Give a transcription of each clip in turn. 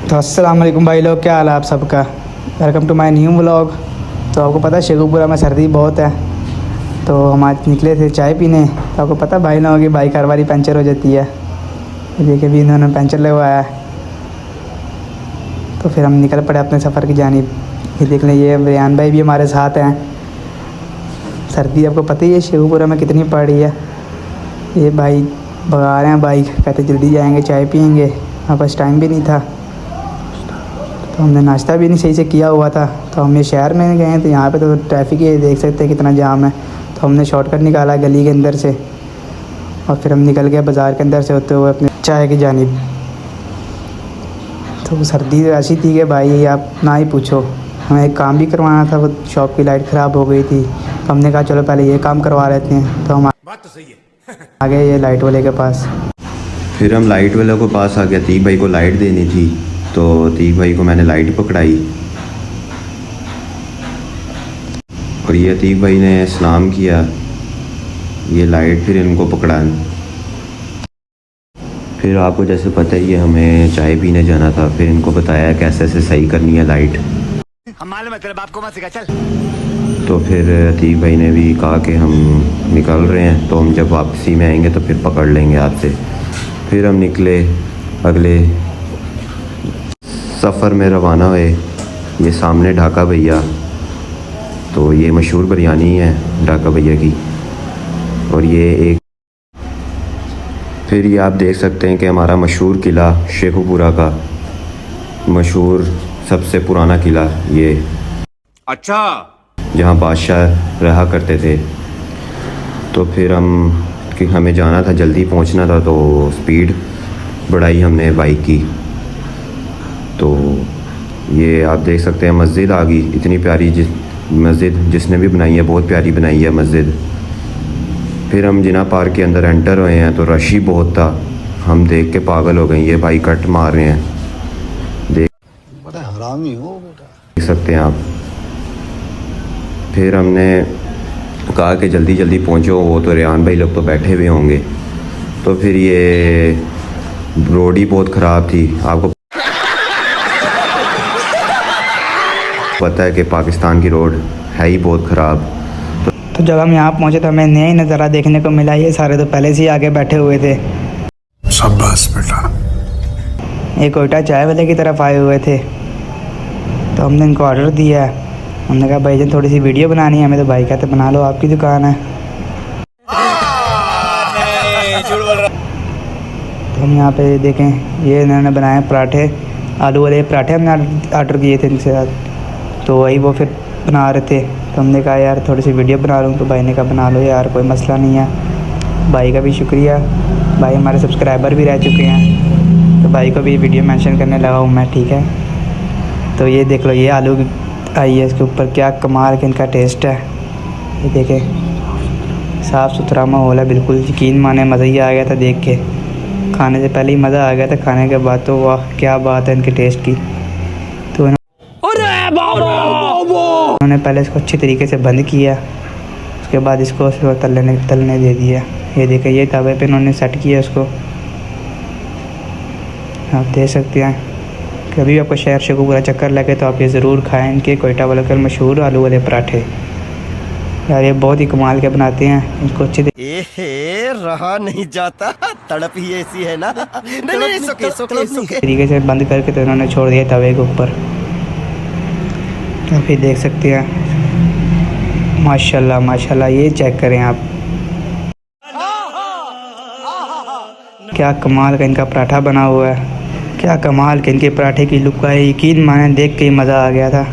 तो अस्सलाम वालेकुम भाई लोग, क्या हाल है आप सबका। Welcome to my new vlog. तो आपको पता है शेखुपुरा में सर्दी बहुत है, तो हम आज निकले थे चाय पीने। तो आपको पता है भाई लोगों की बाइक हर बारी पंचर हो जाती है। देखिए भी इन्होंने पंचर लगवाया है। तो फिर हम निकल पड़े अपने सफ़र की जानिब। ये देख लें, ये रेहान भाई भी हमारे साथ हैं। सर्दी आपको पता ही है शेखुपुरा में कितनी पड़ रही है। ये भाई भगा रहे हैं बाइक, कहते जल्दी जाएंगे चाय पियेंगे। हमारे पास टाइम भी नहीं था, तो हमने नाश्ता भी नहीं सही से किया हुआ था। तो हम ये शहर में गए हैं, तो यहाँ पे तो ट्रैफिक है, देख सकते हैं कितना जाम है। तो हमने शॉर्टकट निकाला गली के अंदर से, और फिर हम निकल गए बाज़ार के अंदर से होते हुए अपने चाय की जानिब। तो सर्दी ऐसी थी कि भाई आप ना ही पूछो। हमें एक काम भी करवाना था, वो शॉप की लाइट ख़राब हो गई थी। तो हमने कहा चलो पहले ये काम करवा लेते हैं। तो हम बात तो सही है। आ गए ये लाइट वाले के पास। फिर हम लाइट वाले को पास आ गया। तीक भाई को लाइट देनी थी, तो तीक भाई को मैंने लाइट पकड़ाई, और ये तीक भाई ने सलाम किया, ये लाइट फिर इनको पकड़ा। फिर आपको जैसे पता ही है हमें चाय पीने जाना था। फिर इनको बताया कैसे ऐसे सही करनी है लाइट। हम मालूम है तेरे बाप को मत सिखा, चल। तो फिर तीक भाई ने भी कहा कि हम निकल रहे हैं, तो हम जब वापसी में आएंगे तो फिर पकड़ लेंगे आपसे। फिर हम निकले, अगले सफ़र में रवाना हुए। ये सामने ढाका भैया, तो ये मशहूर बिरयानी है ढाका भैया की। और ये एक फिर ये आप देख सकते हैं कि हमारा मशहूर किला शेखुपुरा का मशहूर सबसे पुराना किला, ये अच्छा, जहाँ बादशाह रहा करते थे। तो फिर हमें जाना था, जल्दी पहुँचना था, तो स्पीड बढ़ाई हमने बाइक की। तो ये आप देख सकते हैं मस्जिद आ गई, इतनी प्यारी मस्जिद जिसने भी बनाई है बहुत प्यारी बनाई है मस्जिद। फिर हम जिना पार्क के अंदर एंटर हुए हैं, तो रश ही बहुत था। हम देख के पागल हो गए, ये भाई कट मार रहे हैं, बड़ा हरामी हो बेटा, देख सकते हैं आप। फिर हमने कहा कि जल्दी जल्दी पहुंचो, वो तो रेहान भाई लोग तो बैठे हुए होंगे। तो फिर ये रोड ही बहुत ख़राब थी। आपको पता है कि पाकिस्तान की रोड है ही बहुत ख़राब। तो जब हम यहाँ पहुँचे तो हमें नया ही नज़ारा देखने को मिला। ये सारे तो पहले से ही आगे बैठे हुए थे। शाबाश बेटा। एक कोयटा चाय वाले की तरफ आए हुए थे, तो हमने इनको ऑर्डर दिया। हमने कहा भाई जान थोड़ी सी वीडियो बनानी है हमें। तो भाई कहते बना लो, आपकी दुकान है। तो हम यहाँ पे देखें, ये इन्होंने बनाए पराठे, आलू वाले पराठे हमने ऑर्डर किए थे इनके साथ। तो वही वो फिर बना रहे थे। तो हमने कहा यार थोड़ी सी वीडियो बना लूँ। तो भाई ने कहा बना लो यार, कोई मसला नहीं है। भाई का भी शुक्रिया, भाई हमारे सब्सक्राइबर भी रह चुके हैं। तो भाई को भी वीडियो मेंशन करने लगा हूँ मैं, ठीक है। तो ये देख लो, ये आलू आई है इसके ऊपर, क्या कमाल का इनका टेस्ट है। ये देखें, साफ़ सुथरा माहौल है बिल्कुल, यकीन माने मज़ा ही आ गया था देख के। खाने से पहले ही मज़ा आ गया था, खाने के बाद तो वाह क्या बात है इनके टेस्ट की। तो उन्होंने पहले इसको अच्छी तरीके से बंद किया, उसके बाद इसको तलने दे दिया। ये देखें, ये तवे पे उन्होंने सेट किया उसको, आप देख सकते हैं। कभी भी आपको शहर शेखुपुरा चक्कर लगे तो आप ये ज़रूर खाएं, इनके कोयटा वाले के मशहूर आलू वाले पराठे। यार ये बहुत ही कमाल के बनाते हैं, इसको अच्छी रहा नहीं जाता, तड़प ही ऐसी है ना। नहीं, सोके। तरीके से बंद करके तो इन्होंne छोड़ दिया तवे के ऊपर। तो फिर देख सकते हैं, माशाल्लाह माशाल्लाह, ये चेक करें आप, क्या कमाल का इनका पराठा बना हुआ है। क्या कमाल के इनके पराठे की लुक है, यकीन माने देख के ही मज़ा आ गया था।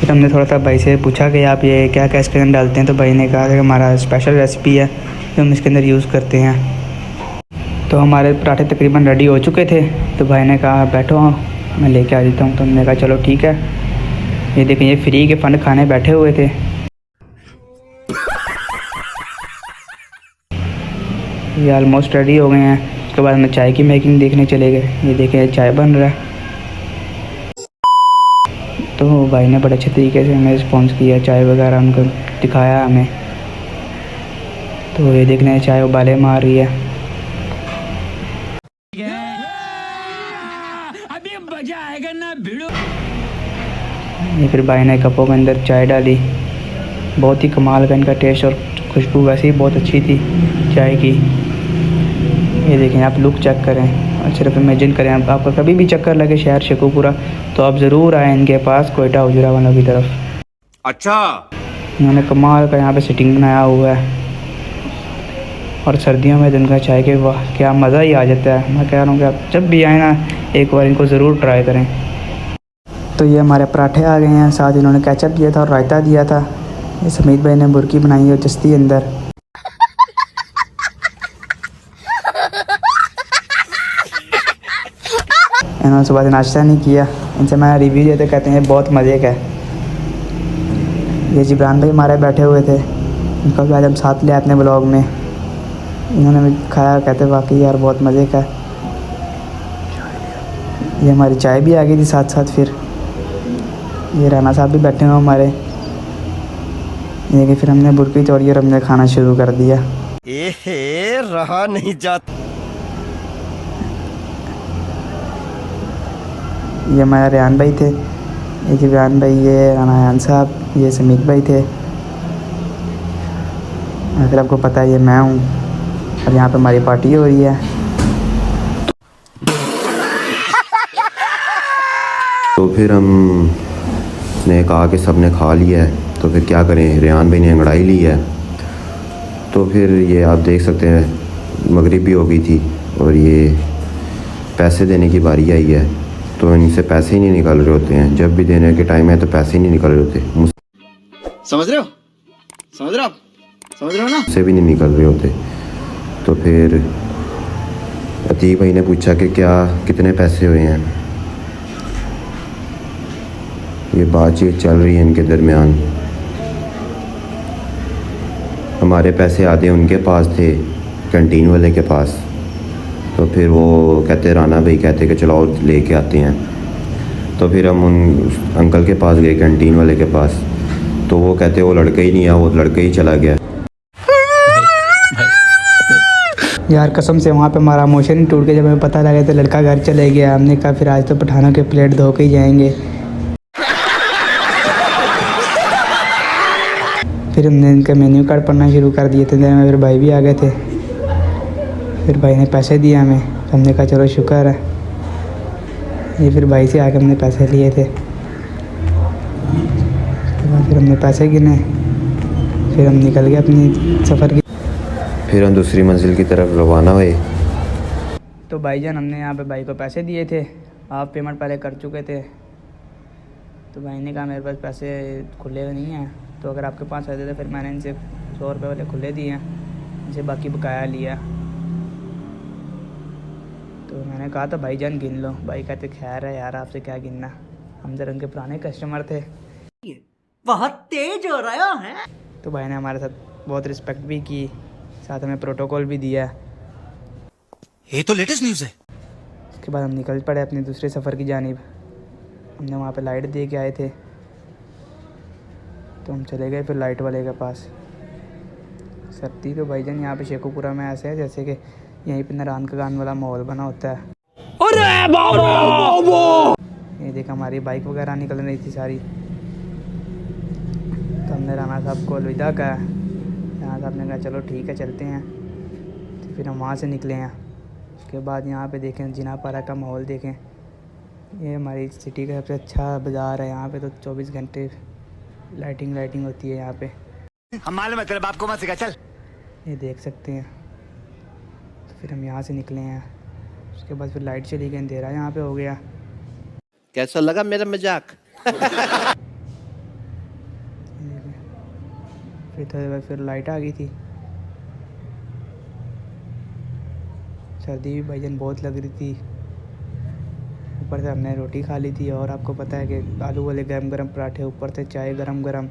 फिर हमने थोड़ा सा भाई से पूछा कि आप ये क्या क्या इसके अंदर डालते हैं। तो भाई ने कहा कि हमारा स्पेशल रेसिपी है जो हम इसके अंदर यूज़ करते हैं। तो हमारे पराठे तकरीबन रेडी हो चुके थे। तो भाई ने कहा बैठो मैं लेके आ देता हूँ। तो हमने कहा चलो ठीक है। ये देखें, ये फ्री के फंड खाने बैठे हुए थे। ये ऑलमोस्ट रेडी हो गए हैं। उसके बाद हमें चाय की मेकिंग देखने चले गए। ये देखें चाय बन रहा है। तो भाई ने बड़े अच्छे तरीके से हमें रिस्पॉन्स किया, चाय वगैरह उनको दिखाया हमें। तो ये देखने चाय उबाले मार रही है। ये फिर भाई ने कपों के अंदर चाय डाली। बहुत ही कमाल का इनका टेस्ट और खुशबू वैसे ही बहुत अच्छी थी चाय की। ये देखें आप लुक चेक करें और सिर्फ इमेजिन करें। आप आपका कभी भी चक्कर लगे शहर शेखुपुरा तो आप ज़रूर आएँ इनके पास, कोयटा हुजूरा वालों की तरफ। अच्छा, इन्होंने कमाल का यहाँ पे सिटिंग बनाया हुआ है और सर्दियों में दिन का चाय के वाह क्या मज़ा ही आ जाता है। मैं कह रहा हूँ कि आप जब भी आए ना एक बार इनको ज़रूर ट्राई करें। तो ये हमारे पराठे आ गए हैं, साथ इन्होंने केचप दिया था और रायता दिया था। ये समीत भाई ने बुर्की बनाई है और चस्ती अंदर। इन्होंने सुबह से नाश्ता नहीं किया। इनसे मैं रिव्यू दिया तो कहते हैं बहुत मज़े का है। ये जिब्रान भाई हमारे बैठे हुए थे, उनका भी आज हम साथ ले अपने ब्लॉग में। इन्होंने भी खाया, कहते वाकई यार बहुत मज़े का। ये हमारी चाय भी आ गई थी साथ साथ। फिर ये राना साहब भी बैठे हुए हमारे। ये कि फिर हमने बुर्की तोड़ी और हमने खाना शुरू कर दिया। एहे रहा नहीं जाता। ये हमारे रेहान भाई थे, ये जिब्रान भाई, ये राना साहब, ये समीत भाई थे। फिर आपको पता है ये मैं हूँ और यहाँ पे हमारी पार्टी हो रही है। तो फिर हमने कहा कि सब ने खा लिया है तो फिर क्या करें, रेहान भाई ने अंगड़ाई ली है। तो फिर ये आप देख सकते हैं मगरिब भी हो गई थी और ये पैसे देने की बारी आई है। तो इनसे पैसे ही नहीं निकल रहे होते हैं, जब भी देने के टाइम है तो पैसे ही नहीं निकल रहे होते। समझ रहे हो, समझ रहे हो आप, समझ रहे हो ना। मुझसे भी नहीं निकल रहे होते। तो फिर अतीक भाई ने पूछा कि क्या कितने पैसे हुए हैं। ये बातचीत चल रही है इनके दरमियान। हमारे पैसे आधे उनके पास थे, कैंटीन वाले के पास। तो फिर वो कहते, राना भाई कहते कि चलो लेके आते हैं। तो फिर हम उन अंकल के पास गए, कैंटीन वाले के पास। तो वो कहते वो लड़का ही नहीं आया, वो लड़का ही चला गया। यार कसम से वहाँ पे हमारा इमोशन ही टूट गया जब हमें पता लगा तो लड़का घर चले गया। हमने कहा फिर आज तो पठानों के प्लेट धो के ही जाएंगे। फिर हमने इनका मेन्यू कार्ड पढ़ना शुरू कर दिए थे। फिर भाई भी आ गए थे। फिर भाई ने पैसे दिए हमें, तो हमने कहा चलो शुक्र है। ये फिर भाई से आके हमने पैसे लिए थे। फिर हमने पैसे गिने, फिर हम निकल गए अपनी सफ़र की। फिर हम दूसरी मंजिल की तरफ रवाना हुए। तो भाईजान हमने यहाँ पे भाई को पैसे दिए थे, आप पेमेंट पहले कर चुके थे। तो भाई ने कहा मेरे पास पैसे खुले नहीं हैं, तो अगर आपके पास आते थे फिर मैंने इनसे 100 रुपये वाले खुले दिए हैं, इनसे बाकी बकाया लिया। तो मैंने कहा था भाईजान गिन लो। भाई कहते खैर है यार आपसे क्या गिनना, हम जरा उनके पुराने कस्टमर थे। बहुत तेज हो रहा है। तो भाई ने हमारे साथ बहुत रिस्पेक्ट भी की, साथ हमें प्रोटोकॉल भी दिया। ये तो लेटेस्ट न्यूज़ है। उसके बाद हम निकल पड़े अपने दूसरे सफ़र की जानिब। हमने वहाँ पे लाइट दे के आए थे, तो हम चले गए फिर लाइट वाले के पास। सर्दी तो भाईजान यहाँ पे शेखुपुरा में ऐसे है जैसे कि यहीं पे नारायण का गान वाला माहौल बना होता है। अरे बाबा! ये देख हमारी बाइक वगैरह निकल रही थी सारी। तो हमने राना साहब को अलविदा कहा। राना साहब ने कहा चलो ठीक है चलते हैं। तो फिर हम वहाँ से निकले हैं। उसके बाद यहाँ पे देखें जिनापारा का माहौल देखें। ये हमारी सिटी का सबसे अच्छा बाज़ार है। यहाँ पे तो 24 घंटे लाइटिंग होती है यहाँ पे। हम मालूम है तेरे बाप को मत सिखा, चल। ये देख सकते हैं। तो फिर हम यहाँ से निकले हैं। उसके बाद फिर लाइट चली गई, अंधेरा यहाँ पे हो गया। कैसा लगा मेरा मजाक? फिर थोड़ी देर बाद फिर लाइट आ गई थी। सर्दी भी भाईजान बहुत लग रही थी, ऊपर से हमने रोटी खा ली थी। और आपको पता है कि आलू वाले गरम गरम पराठे, ऊपर से चाय गरम गरम।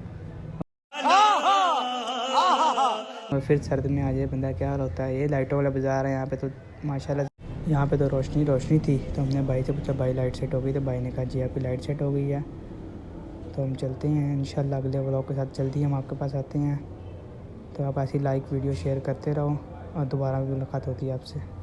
और फिर सर्द में आ जाए बंदा क्या हाल होता है। ये लाइटों वाला बाज़ार है यहाँ पे, तो माशाल्लाह यहाँ पे तो रोशनी थी। तो हमने भाई से पूछा भाई लाइट सेट हो गई? तो भाई ने कहा जी आपकी लाइट सेट हो गई है। तो हम चलते हैं इंशाल्लाह अगले व्लॉग के साथ जल्दी हम आपके पास आते हैं। तो आप ऐसी लाइक वीडियो शेयर करते रहो और दोबारा भी मुलाकात होती है आपसे।